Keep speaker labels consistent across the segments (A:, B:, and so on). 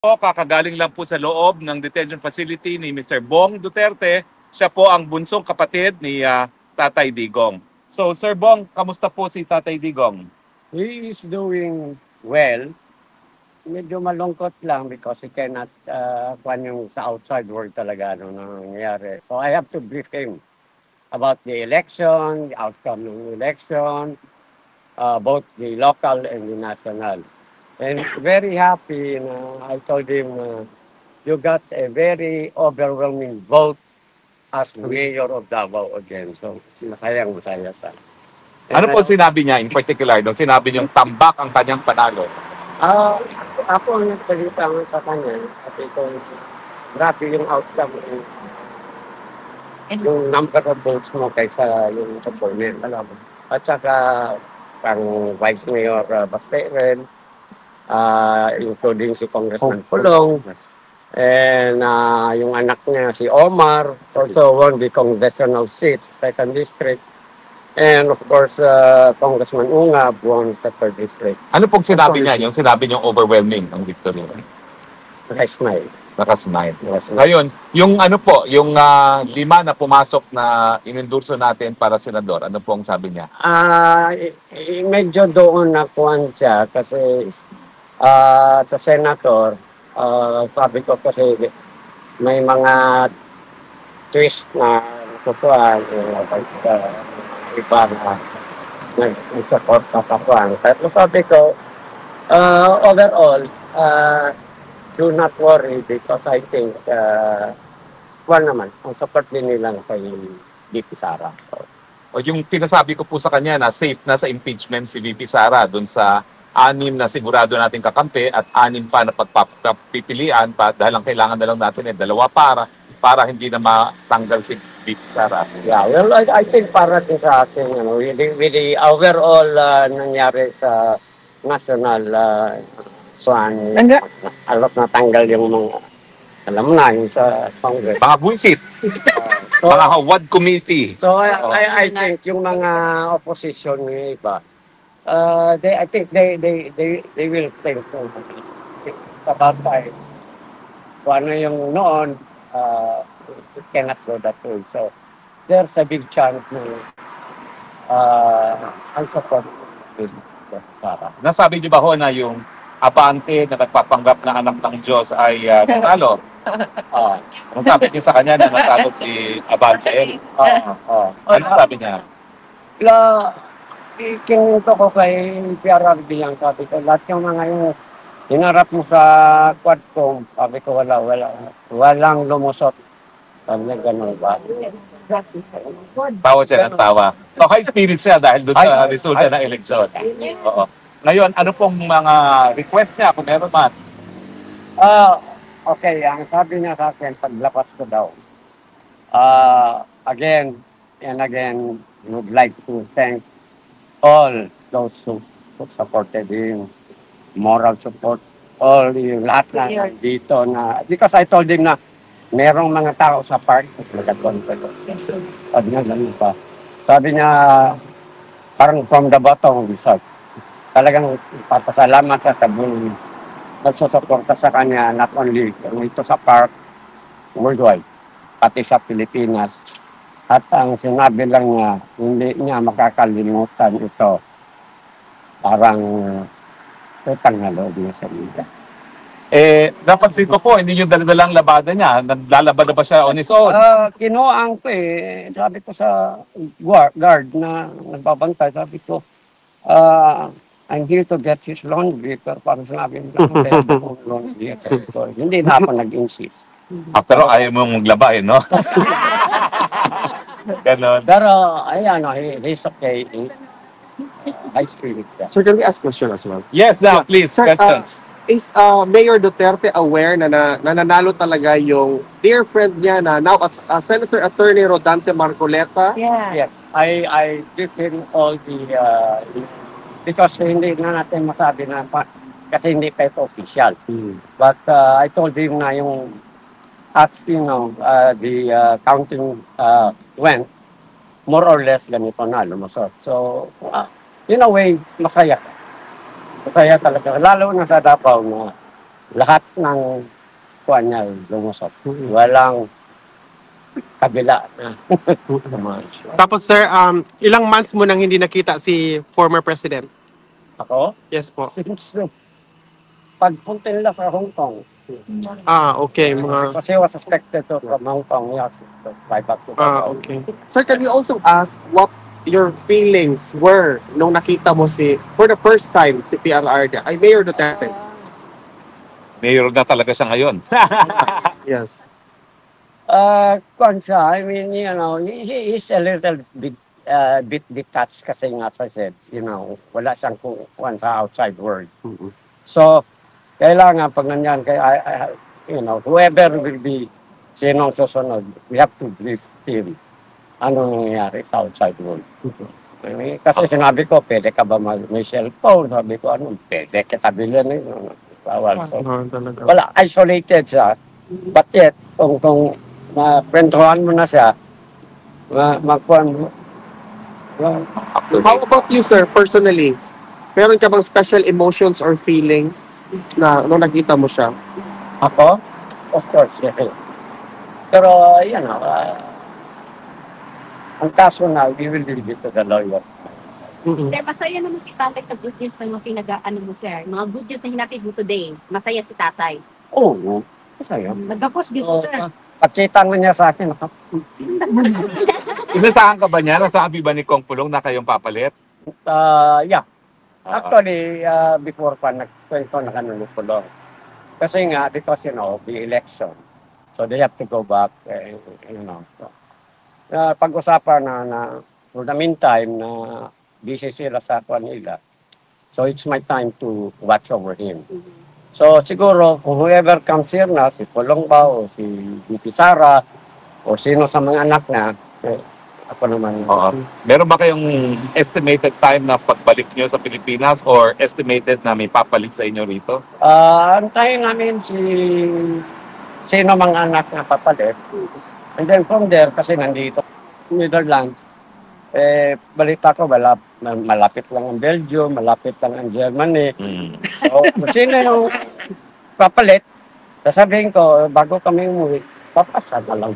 A: Po, kakagaling lang po sa loob ng detention facility ni Mr. Bong Duterte. Siya po ang bunsong kapatid ni Tatay Digong. So, Sir Bong, kamusta po si Tatay Digong?
B: He is doing well. Medyo malungkot lang because he cannot kwan yung sa outside world talaga ano nangyayari. So I have to brief him about the election, the outcome ng election, both the local and the national. And very happy na I told him you got a very overwhelming vote as mayor of Davao again. So masaya sa.
A: Ano po sinabi niya in particular? Nung sinabi niyong tambak ang kanyang panalo?
B: Ako ang nagsalita nga sa kanya, sabi ko, grabe yung outcome yung number of votes mo kaysa yung opponent, alam mo. At saka, ang Vice Mayor Basteren, including si Congressman Pulong, and yung anak niya, si Omar, also won the congressional seat, 2nd District. And of course, Congressman Ungab won sa 3rd District.
A: Ano pong sinabi niya? Yung sinabi niyong overwhelming ang victory?
B: Nakasmile.
A: Nakasmile. Ngayon, yung ano po, yung 5 na pumasok na inendurso natin para senador, ano pong sabi niya?
B: Medyo doon nakuhan siya kasi sa senator, sabi ko kasi may mga twist na natutuan, iba na nag-support sa kwan. Pero sabi ko, overall, do not worry because I think, naman, ang support din nila kay VP Sara. So,
A: O yung pinasabi ko po sa kanya na safe na sa impeachment si VP Sara doon sa 6 na sigurado nating kakampi at 6 pa na pagpipilian pa dahil ang kailangan na lang natin 2 para hindi na matanggal si VP Sara.
B: Yeah, well, I think para din sa ating with the overall nangyari sa national alos natanggal yung mga alam mo na yung sa Congress.
A: Mga buisit, mga Hawad Committee.
B: So I think yung mga opposition ng iba, I think they will think about time. Kung ano yung noon, it cannot go that way. So, there's a big chance na ang support with Sara.
A: Nasabi niyo ba ho na yung apante na nagpapanggap na anak ng Diyos ay natalo? Nasabi niyo sa kanya na natalo si Abante? Ano sabi niya?
B: Kinuto ko kay PRRD lang, sabi ko, lahat yung mga yung hinarap mo sa Quadcom, sabi ko walang lumusot. Sabi niya, gano'n ba?
A: Tawa siya ng tawa. So high spirit siya dahil doon sa resulta ng eleksyon. Oo. Ngayon, ano pong mga request niya kung meron man?
B: Okay, ang sabi niya sa akin, paglapas ko daw. Again and again, would like to thank all those who supported him. Moral support, all yung lahat na dito na, because I told him na merong mga tao sa park, nagkatuan ko. Sabi niya, ganun pa. Sabi niya, parang from the bottom of his heart, talagang papasalamat sa sabon nagsusuporta sa kanya, not only dito sa park, worldwide, pati sa Pilipinas. At ang sinabi lang niya, hindi niya makakalimutan ito. Parang utang na loob niya sa media.
A: Napansin ko po, hindi yung daladalang labada niya. Naglalabad na ba siya on his own?
B: Kinuhaan ko sabi ko sa guard na nagbabantay, sabi ko, I'm here to get his laundry, pero parang sinabi niya, laundry. So, hindi na ako nag-insist.
A: After all, ayaw mo maglaba no? Ganon.
B: Pero, ayan, he's okay. High spirit.
C: Sir, can we ask question as well?
A: Yes, now, please,
C: Sir,
A: questions.
C: Is Mayor Duterte aware na nananalo talaga yung dear friend niya na now Senator Attorney Rodante Marcoleta?
B: Yeah. Yes, I give him all the because hindi na natin masabi na kasi hindi pa ito official. But I told him na yung the counting went more or less ganito na lumusot. So in a way masaya. Masaya talaga. Lalo na sa Davao na lahat ng kuan niya lumusot. Walang kabila na.
D: Tapos sir, ilang months mo nang hindi nakita si former president?
B: Ako,
D: Yes po.
B: since pagpunta nila sa Hong Kong,
D: Okay. Mga,
B: kasi was suspected to from Hong Kong, yes, to fly back to Davao.
D: okay.
C: Sir, can you also ask what your feelings were nung nakita mo for the first time, si PRR, ay Mayor Duterte?
A: Mayor na talaga siya ngayon.
C: Yes.
B: Kuan siya, I mean, you know, he is a little bit detached kasi nga, as I said, you know, wala siyang kuan sa outside world. So, kailangan pag nanyan, you know, whoever will be sinong susunod, we have to brief him ano nangyayari sa outside world. Kasi sinabi ko, pwede ka ba may cellphone? Sabi ko, ano, pwede kita bilhin. Bawal. So,
D: Talaga.
B: wala, isolated siya. But yet, kung maprentuhan mo na siya, magkuhan mo.
C: How about you, sir, personally? Meron ka bang special emotions or feelings na nung nakita mo siya?
B: Ako? Of course, yeah. Pero, you know, ang kaso na, we will leave it to the lawyer.
E: Sir, masaya naman si tatay sa good news na yung mo, sir. Mga good news na hinatid mo today. Masaya si tatay.
B: Oo, masaya.
E: Nagkapos dito, sir.
B: Pakita nga niya sa akin.
A: Inasahan ka ba niya? Nasabi ba ni Kong Pulong na kayong papalit?
B: Yeah. Actually, before pa, nagkwento na kami ko lang. Kasi nga, because, you know, the election. So, they have to go back, you know. So, pag-usapan na for the meantime, na busy sila sa nila. So, it's my time to watch over him. So, siguro, kung whoever comes here na, si Pulong ba, o si Sara, o sino sa mga anak na, ako naman.
A: Oo. Meron ba kayong estimated time na pagbalik nyo sa Pilipinas or estimated na may papalit sa inyo rito?
B: Antayin namin sino mga anak na papalit. And then from there, kasi nandito, Netherlands, balita ko, malapit lang ang Belgium, malapit lang ang Germany. So, kung sino yung papalit, sasabihin ko, bago kami umuwi, papasa na lang.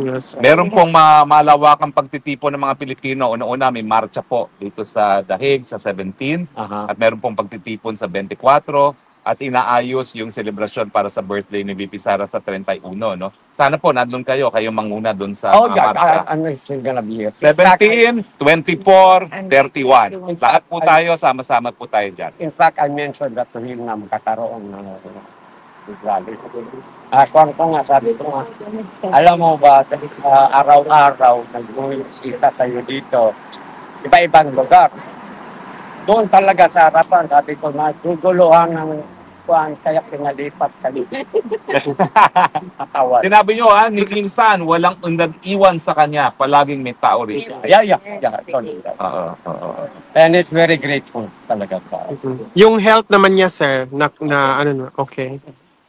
D: Yes.
A: Meron pong malawakang pagtitipon ng mga Pilipino. Una-una, may marcha po dito sa Dahig sa 17
B: Aha.
A: at meron pong pagtitipon sa 24 at inaayos yung selebrasyon para sa birthday ni VP Sara sa 31, no? Sana po nandun kayong manguna doon sa
B: Oh,
A: mga
B: yeah,
A: marcha.
B: ano is gonna be here?
A: 17, 24, 31. Lahat po tayo, sama-sama po tayo dyan.
B: In fact, I mentioned that to him na magkakaroon ng rally. Kung nga, sabi ko nga, alam mo ba, araw-araw, nag-uwisita sa'yo dito, iba-ibang lugar. Doon talaga sa harapan, sabi ko, naguguluhan ng kuhan, kaya pinalipat kami. Katawan.
A: Sinabi nyo ni King San, walang iwan sa kanya. Palaging may tao rito.
B: Yeah. And it's very grateful talaga pa.
D: Yung health naman niya, sir, okay.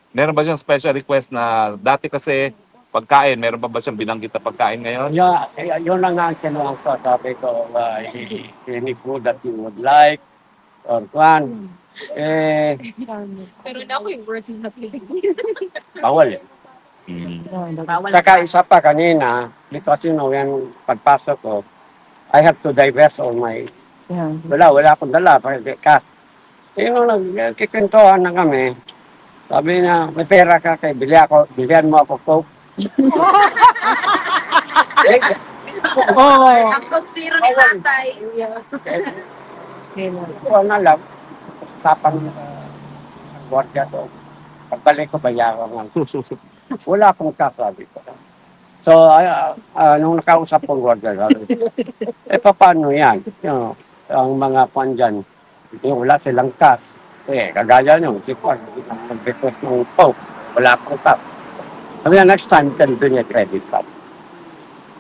A: Meron ba siyang special request na dati kasi pagkain, meron ba siyang binanggit na pagkain ngayon?
B: Yeah, yun lang nga ang kinuha ko. Sabi ko, any food that you would like, or kwan.
E: Pero na ako yung words is not living.
B: Bawal.
E: Bawal.
B: Saka isa pa kanina, because you know, yan pagpasok ko, I have to divest all my, wala akong dala, cash. Sino nagkikwentuhan na kami, sabi niya, may pera ka kay bilihan mo ako Coke.
E: Ang Coke Zero ni tatay.
B: Kuha na lang, tapang sa gwardiya to. Pagbalik ko, bayaran lang. Wala akong kasabi ko. So, nung nakausap ko gwardiya, sabi, paano yan? You know, ang mga pan dyan, wala silang cash. Kagaya nyo, si Juan, nag-request ng Coke, wala akong cash. Sabi niya, next time, can do niya credit card.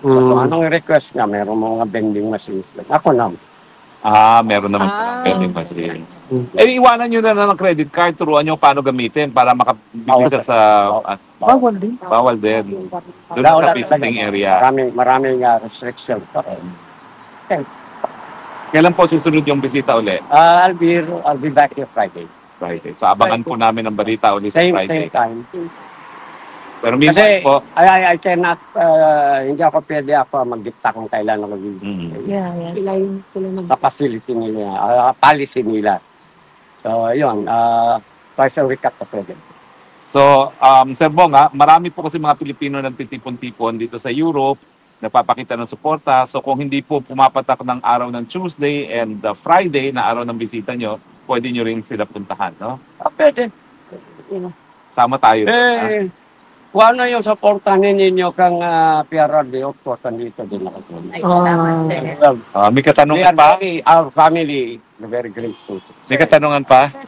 B: So, anong request niya? Meron mga vending machines. Ako naman.
A: Meron naman vending machine. Iwanan nyo na ng credit card, turuan nyo paano gamitin para makabibigyan sa...
B: Bawal din.
A: Bawal din. Doon sa visiting area.
B: Maraming restriction.
A: Kailan po susunod yung bisita uli?
B: I'll be back here Friday.
A: Friday. So abangan po namin ang balita ulit sa
B: Same
A: Friday.
B: time.
A: Pero meanwhile
B: Kasi
A: po,
B: I cannot, hindi ako pwede ako mag-dicta kung kailan ako visit.
F: Yeah.
B: Sa facility nila, policy nila. So, yun, twice a week ako pwede.
A: so Sir Bong, marami po kasi mga Pilipino nagtitipon-tipon dito sa Europe, nagpapakita ng suporta. So kung hindi po pumapatak ng araw ng Tuesday and Friday na araw ng bisita nyo, pwede nyo rin sila puntahan, no?
B: Pwede.
A: Sama tayo.
B: Kung ano yung supportahan ninyo kang PRRD, of course, nandito din ako.
E: Ay, salamat, sir.
B: Well,
A: May
B: we
A: katanungan
B: are
A: pa?
B: our family, very grateful.
A: May katanungan pa?
F: Sir,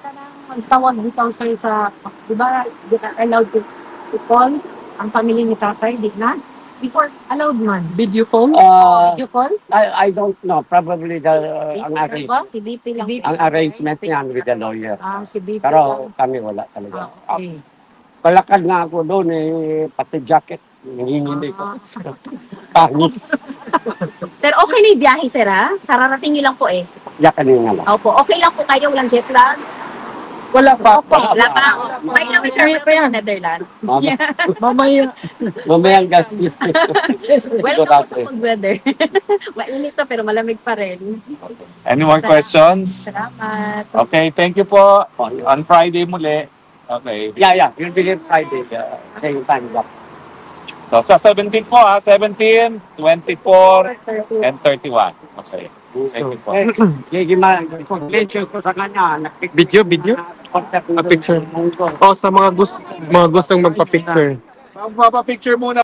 F: magtawag dito sir sa, di ba, di ka allowed to call ang family ni tatay, di na? Before, allowed man. Video call? Video call?
B: I don't know, probably ang,
F: Si BP lang.
B: ang arrangement niyan with the lawyer.
F: Si BP
B: Pero
F: lang.
B: kami wala talaga.
F: Okay.
B: Palakad nga ako doon, pati jacket, nanginginig ko. Pangit.
E: Sir, okay na yung biyahe, sir, ha? Kararating nyo lang po eh.
B: Yakan nga lang.
E: Opo, okay lang po kayo, walang jet lag.
B: Wala pa.
E: Wala pa. By the way, sir, welcome sa Netherlands.
F: Mamaya.
B: Mamayang gabi.
E: Welcome sa mag-weather. Mainit to, pero malamig pa rin.
A: Any more questions?
E: Salamat.
A: Okay, thank you po. On Friday muli. Okay.
B: Yeah. You'll begin Friday. Same time.
A: So sa 17 po 17, 24, and 31. Okay. Thank you po.
B: Mention ko sa kanya.
D: Video? A picture. O, sa mga gustong magpa-picture.
A: Magpapapicture muna